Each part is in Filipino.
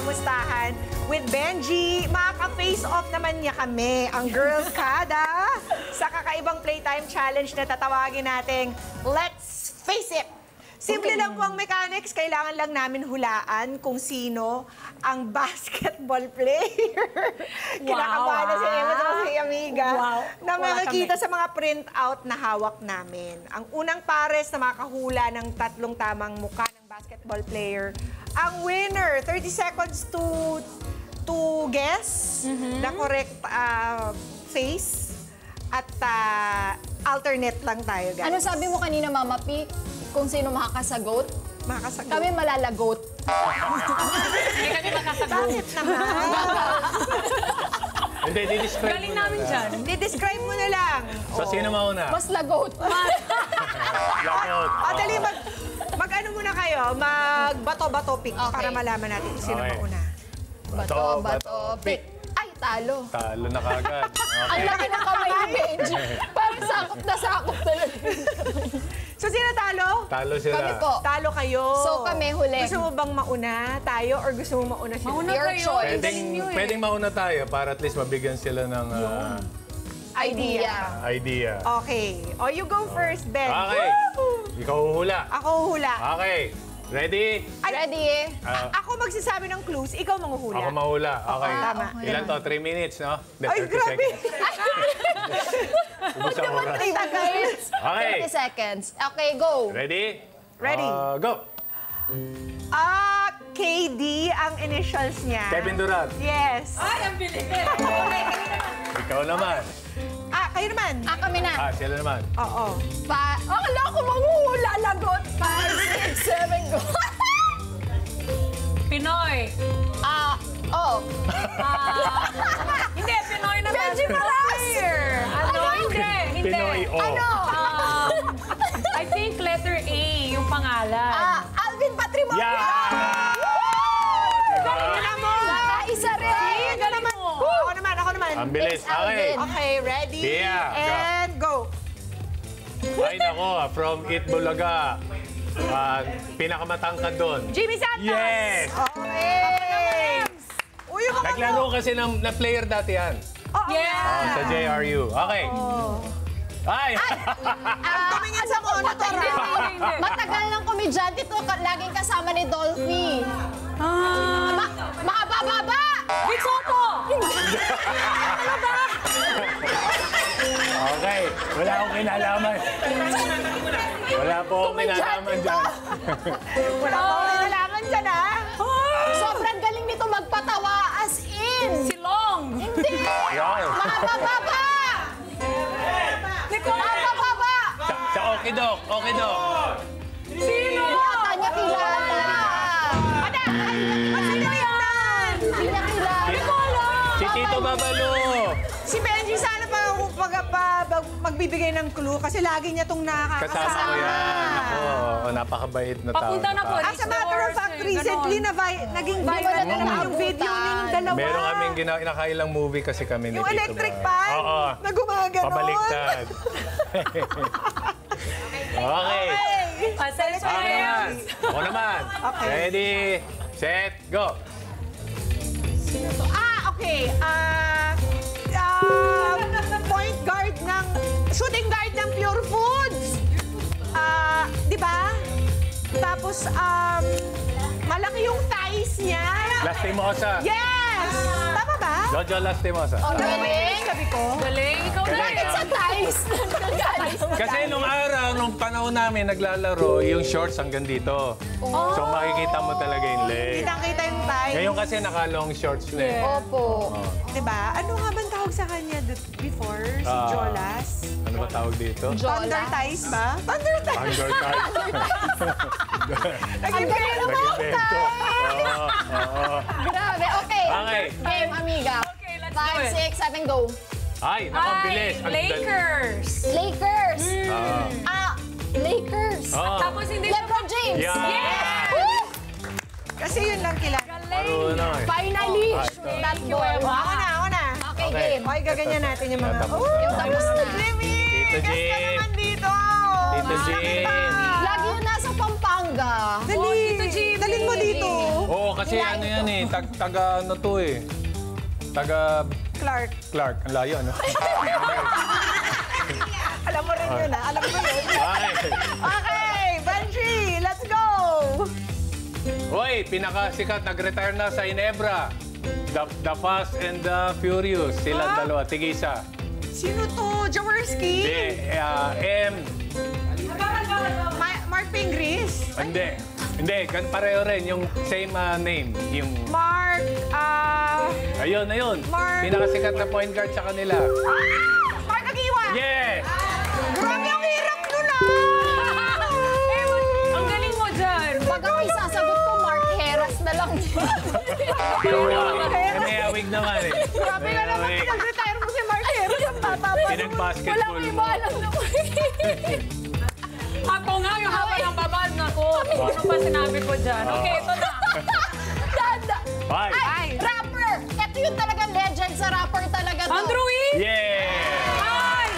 kamustahan with Benji. Makaka-face off naman niya kami, ang Girls Kada, sa kakaibang Playtime Challenge na tatawagin nating Let's Face It! Simple lang po ang mechanics, kailangan lang namin hulaan kung sino ang basketball player. Kinakabahan na si Emma at si Amiga na makikita sa mga printout na hawak namin. Ang unang pares na makahula ng tatlong tamang mukha ng basketball player, ang winner. 30 seconds to guess the correct face at alternate lang tayo, guys. Ano sabi mo kanina, Mama P? Kung sino makakasagot? Makakasagot. Kami malalagot. Hindi kami makasagot. Bakit naman? Hindi, di-describe Galing mo namin na. dyan. Di-describe mo na lang. So, sino mauna? Mas lagot. Lagot. Dali, mag-ano muna kayo, mag-bato-bato pick para malaman natin kung sino Okay. mauna. Bato, pick. Ay, talo. Talo na kagad. Ang Okay. laki ng kamay ni Benji. Parang sakop talaga. So, sino talo? Talo sila. Kami po. Talo kayo. So, kami huli. Gusto mo bang mauna tayo or gusto mo mauna sila? Mauna Your kayo. choice. Pwedeng mauna tayo para at least mabigyan sila ng Idea. idea. Okay. O, you go first, Ben. Okay. Ikaw hula. Ako hula. Okay. Ready? Ready? Ako magsasabi ng clues, ikaw manguhula. Ako mahula. Okay. Tama. Ilan to? 3 minutes, no? Hindi, Ay, 30 grabe. seconds. Ubus ang oras. Okay. 30 seconds. Okay, go. Ready? Ready. Go. KD ang initials niya. Kevin Durant. Yes. Ay, ang bilis. Ikaw naman. Kayo naman. Kami na. Sila naman. Oo. Akala ko manguhula, lagot. 5, 6, 7, go. Pinoy. Hindi, Pinoy na Benji Maras! Ano? Hindi. Pinoy, Ano? I think letter A, yung pangalan. Alvin Patrimonio. Yeah! Galing mo. Nakaisa rin. Galing mo. Ako naman. Ang bilis. Thanks, Alvin. Okay. Okay, ready? Yeah, go. And go. Ay, nako. From Itbulaga. Pinakamatangkad doon. Jimmy Santos. Yes! Okay. Uy, yung mga Naglaro kasi na player dati yan. Yeah. Sa JRU. Okay. Ay! tumingin sa monitor. Hindi. Matagal ng komedyante to, laging kasama ni Dolphy. Makabababa! Vic Soto. Okay. Wala akong kinalaman. Wala po akong kinalaman dyan. Wala pa ako nalaman dyan, ha? Sobrang galing nito magpatawa, as in. Silong. Hindi! Wow. Makabababa! Makabababa! Sa Okidok. Okidok. Sino? Yata niya kilala. Sino yan? Hindi niya kilala. Si Tito Babalo. Si Benji, sana pa magbibigay ng clue kasi lagi niya itong Kasama ko nakakasama. yan. Ako, napakabait na tao. Papunta na po. As a matter of fact, recently naging viral na naman yung video niyo ng dalawa. Meron kaming kinakailang movie kasi kami ni Yung Tito electric Babalo. pan Oo. na gumagano'n. Pabaliktad. Okay. Pasensya Ako na yan. naman. Ako naman. Okay. Ready, set, go. Okay. Point guard ng... Shooting guard ng Pure Foods. Di ba? Tapos, malaki yung thighs niya. Lastimosa. Yes! Tama ba? Jojo Lastimosa. Galing. Sabi ko. Galing. Ikaw na. Galing. Sa ties. Kasi nung araw, nung panahon namin naglalaro, yung shorts hanggang dito. So makikita mo talaga yung leg. Kitang-kita yung thighs. Ngayon kasi naka-long shorts na eh. Opo. Di ba? Ano nga bang tawag sa kanya before? Si Jolas? Ano ba tawag dito? Thunder thighs ba? Thunder thighs. Hunger time. Ang galing naman. Nag-invento. Oo. Grabe. Okay. Okay. Game, amiga. Okay, let's do it. 5, 6, 7, go. Ay, nakabilis. Ang dali. Lakers. Lakers. Ah. Lakers. Oo. Tapos hindi LeBron James. Yeah. Woo! Kasi yun lang kilala. Marunong eh. Finally. Ah, Shoot that ball. Ako na. Okay, Okay. game. Okay, gaganyan natin yung mga... Tapos Oh, Yung tapos na. Jimmy! Tito Guest ka Jim. naman dito! Tito Jim. Lagi yun nasa Pampanga. Dali! Tito Jimmy. Dalhin mo dito. Oo, kasi Hilahin ano yan ko. eh, taga ano to eh. Taga Clark. Clark, ang layo ano? Alam mo rin yun, ha? Alam mo yun. Okay. Okay, Benji, let's go! Hoy, pinakasikat, nag-retire na sa Inebra. The Fast and the Furious. Sila dalawa, tigisa. Sino to? Jaworski? M. Mark Pingris? Hindi, pareho rin. Yung same name. Yung, Mark, ayun. Mark. Pinakasikat na point guard sa kanila. Mark Agiwa! Yeah! Grabe ang hirap nun, Ang galing mo dyan. Pag ako isasagot ko, Mark Heras na lang. May awig naman eh. Grabe ka naman, May awig. pinag-retire mo si Mark Heras. Ang bata pa. Wala Pinag-basketball ko mo. iba alam naman. Ako nga, yung haba ng babad na ko. Ano pa sinabi ko dyan? Okay, ito na. Dada. Bye! Ay, rapper! Ito yung talagang legend sa rapper talaga to. Andrew E? Yeah! Ay!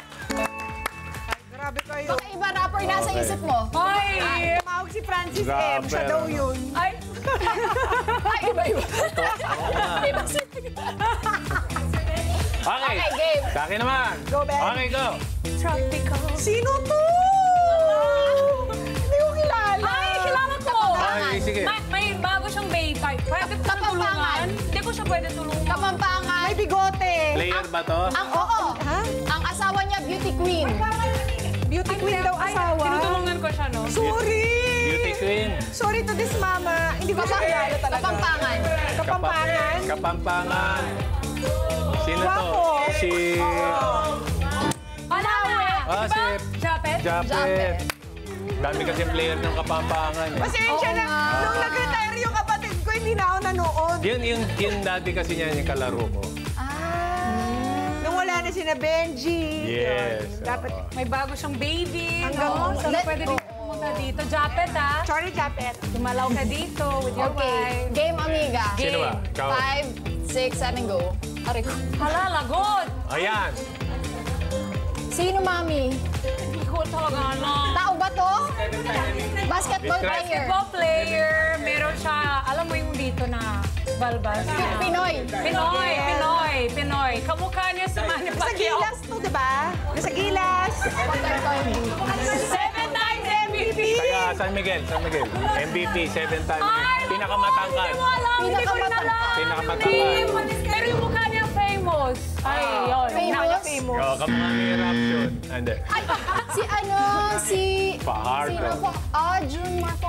Grabe kayo. Baka iba rapper nasa isip mo. Ay! Tumawag si Francis M. Grabe. Siya daw yun. Ay! Ay, iba-iba. Okay, Okay, game. sa akin naman. Go, Ben. Okay, go. Tropical. Sino to? Hindi ko kilala. Ay, kilala ko! Okay, sige. May bago siyang babe. Ay, pwede ko siya Kapampangan. tulungan. Hindi ko siya pwede tulungan. Kapampangan. May bigote. Player ba to? Oo. Ha? Ang asawa niya, beauty queen. Beauty queen daw asawa. Tinutulungan ko siya, no? Sorry. Beauty queen. Sorry to this mama. Hindi ko siya kilala talaga. Kapampangan. Kapampangan. Kapampangan. Sino to? Guwapo. Si... Wala na! Ah, Diba? si... Japet? Japet. Dami kasi player ng Kapampangan eh. Pasensya Oo na. nga. Nung nag-retire yung kapatid ko, hindi na ako nanood. Yung dati kasi niya yung kalaro ko. Nung wala na sina Benji. Yes. Yun. Dapat, oo. May bago siyang baby. Hanggang- no? So, Let- pwede rin pumunta dito. Japet, ha? sorry, Japet. Dumalaw ka dito with your Okay, wife. game amiga. Sino ba? Ikaw? 5, 6, 7, go. Aray ko. Hala, lagot! Ayan. Sino, mami? Hindi ko talaga alam. Tao ba to? Basketball Describe. player. Basketball player, meron siya, alam mo yung dito na balbas. Pinoy. Pinoy. Kamukha niya si Manny Sa Pacquiao. Gilas to, di ba? Sa Gilas. 7 times MVP! Taga San Miguel. MVP, 7 times. Pinakamatangkad. Hindi mo alam, hindi ko rin alam. Pinakamatangkad. Pero yung mukha niya famous. Ay, yun. Famous? Oo, kamukha ni Raption. Hindi. Ay, si ano, si... Fajardo. Sino po? Jun Marco.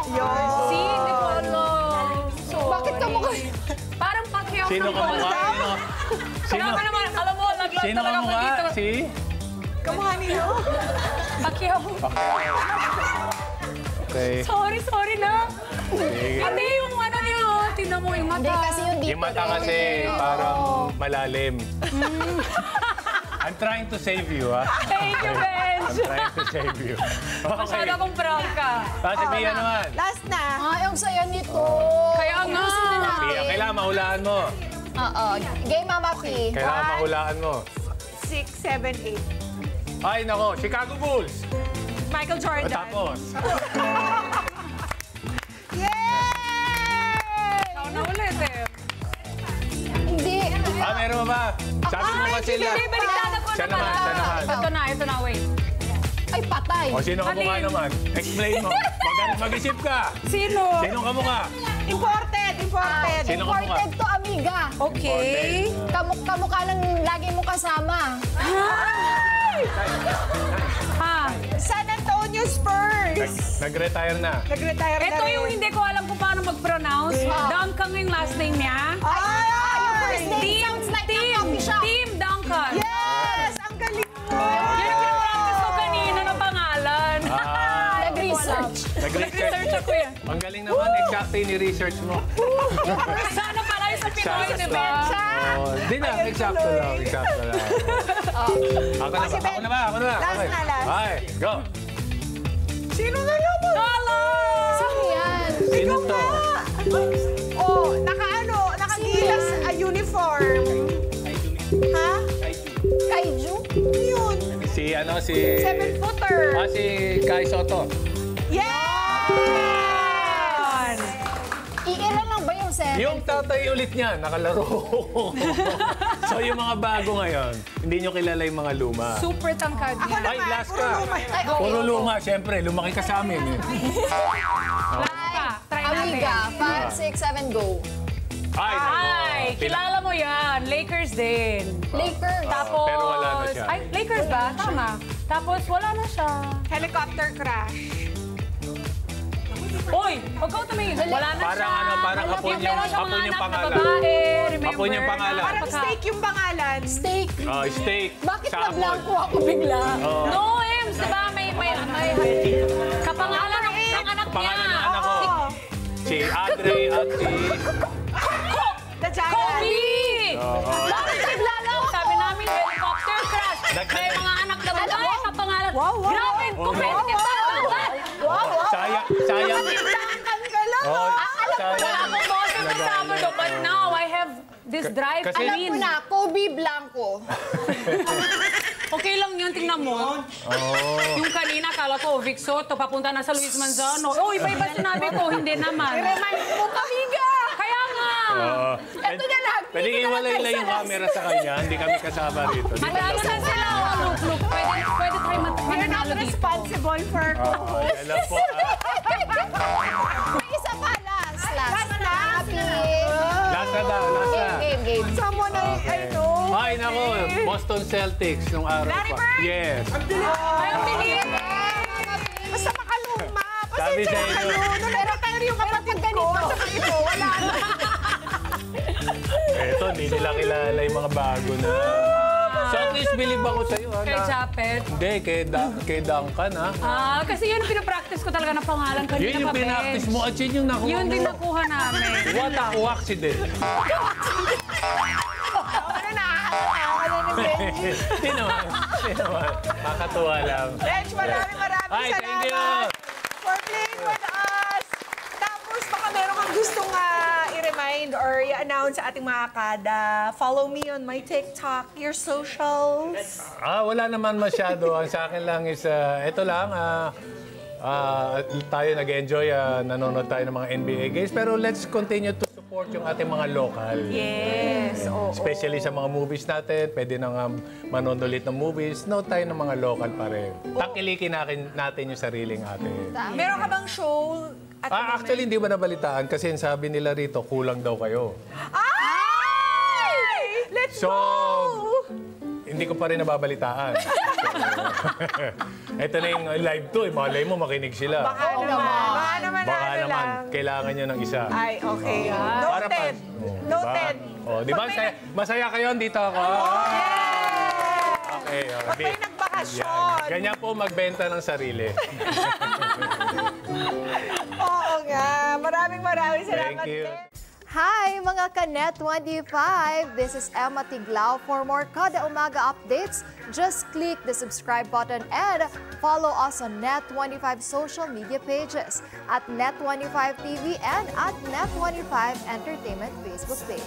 Si, hindi ko alam. So, Bakit kamukha? Parang Pacquiao. Sino kamukha? Kaya ka naman, alam mo, naglag Sino talaga ako dito. kamukha? Si? Kamukha niyo. Pacquiao. Okay. Sorry na. Sige. Ate, yung ano niyo, tingnan mo yung mata. Hindi, kasi yung dito. Yung mata kasi parang malalim. I'm trying to save you, ha? Thank you, Benj. I'm trying to save you. Masyado Okay. akong proud ka. Si Pia naman. Last na. Yung saya nito. Kaya nga. Ayusin na natin. Pia, kailangan mahulaan mo. Oo. Game, Mama P. Kailangan mahulaan mo. 6, 7, 8. Ay, nako, Chicago Bulls. Michael O, Jordan. tapos. Yay! Ikaw na ulit eh. Hindi. Meron mo ba? Sabi mo kasi Hindi, sila. baliktad ako Siya naman, siya naman. Ito na, wait. Ay, patay. O, sino kamukha Alin? naman? Explain mo. Mag-isip ka. Sino? Sino kamukha? Imported. Sino kamukha? Imported to, amiga. Okay. Kamukha lang lagi mo kasama. Ha? San Antonio Spurs. Nag-retire na. Nag-retire na Ito rin. yung hindi ko alam kung paano mag-pronounce. Duncan yung last name niya. First name sounds like a coffee shop. Team Duncan. Yes! Ang galing mo! Yan yung pinapractice ko kanina na pangalan. Nag-research. Nag-research ako yan. Ang galing naman, exactly ni-research mo. Sana pala yung sa Pinoy, di ba? Hindi na, exacto lang. Exacto lang. Ako na si ba? Ben. Ako na ba? Last Okay. na, last. Okay, go. Sino na naman? Hello! Sino yan? Sino to? Oh, nakagilas uniform. Ha? Kaiju? Yun. Si ano, si... 7-footer. Si Kai Soto. Yes! Iilan lang ba yung set? Yung tatay ulit niya, nakalaro. So yung mga bago ngayon, hindi nyo kilala yung mga luma. Super tangkad Ako niya. Ay, naman, last puro ka. luma. Puro luma, siyempre. Lumaki ka sa amin. Eh. Last ka. Try natin. Amiga, 5, 6, 7, go. Ay, kilala mo yan. Lakers din. Lakers. Tapos... pero wala na siya. Ay, Lakers ba? Tama. Tapos wala na siya. Helicopter crash. Uy, huwag ka tumingin. Wala na Parang siya. ano, parang hapon yung Meron siyang pangalan. anak na babae. Remember? Hapon yung pangalan. Parang steak yung pangalan. Steak. Oh, steak. Bakit sa na hapon. blanco ako bigla? No, Ems, diba? May kapangalan ng anak niya. Pangalan ng anak ko. Oo. Si Andre at si... The Giant. Kobe! Oo. Bakit naglalaw? Sabi namin, helicopter crash. May mga anak na babae, kapangalan. Wow, wow. Grabe, competitive tayo. Sayang. Tangkan ka lang. Oh, Wala akong boses sa Sabado, but now I have this drive to Kasi- Alam ko win. na, Kobe Blanco. Okay lang yun, tingnan mo. Yung kanina, kala ko, Vic Soto, papunta na sa Luis Manzano. Oh, iba-iba sinabi ko, hindi naman. Remind mo, Amiga. Kaya nga. Oo. Ito na lang. Pwede iwalay lang yung camera sa kanya. Hindi kami kasama rito. Di ba? Matalo na sila. Look, pwede tayo You're not mananalo dito. responsible for Alam po. May isa pa, last. Last na. Happy. Lasa daw, lasa. Game. someone I know. Ay, nako. Boston Celtics nung araw Larry pa. Bird! Yes. Ay, ang bilis. Basta makaluma. Sabi Pasensya sa na inyo. kayo. Nung nag-retire yung kapatid ko, saka ito, wala na. Eto, hindi nila kilala yung mga bago na. So at least believe ako sa'yo. Ha, Kay na- Japet. Hindi, kay Duncan, ha? Kasi yun ang pinapractice ko talaga ng pangalan kanina Yun yung pa, pinaktis Benj. mo at yun yung nakuha Yun din mo. nakuha namin. What a accident. Ano na? Ano ni Benji? Hindi naman. Kakatuwa lang. Benj, maraming Ay, thank you. salamat for playing with us. Tapos baka meron kang gustong i-remind or i-announce sa ating mga kada. Follow me on my TikTok, your socials. Wala naman masyado. Ang sa akin lang is, ito lang, tayo nag-enjoy, nanonood tayo ng mga NBA games. Pero let's continue to support yung ating mga local. Yes, oo. Especially sa mga movies natin, pwede nang manood ulit ng movies. Note tayo ng mga local pa rin. Tangkilikin natin yung sariling atin. Meron ka bang show at the moment? Actually, hindi ba nabalitaan? Kasi sabi nila rito, kulang daw kayo. Ay! Let's So, go! hindi ko pa rin nababalitaan. Ito na yung live to. Malay mo, makinig sila. Baka naman Baka ano naman, lang. kailangan nyo ng isa. Ay, okay. Para Noted. Noted. Di ba? Masaya kayo, dito ako. Okay, Pag may nagbakasyon. Ganyan po magbenta ng sarili. Oo nga. Maraming salamat. Thank you. din. Hi mga ka-Net25! This is Emma Tiglao. For more Kada Umaga updates, just click the subscribe button and follow us on Net25 social media pages at Net25 TV and at Net25 Entertainment Facebook page.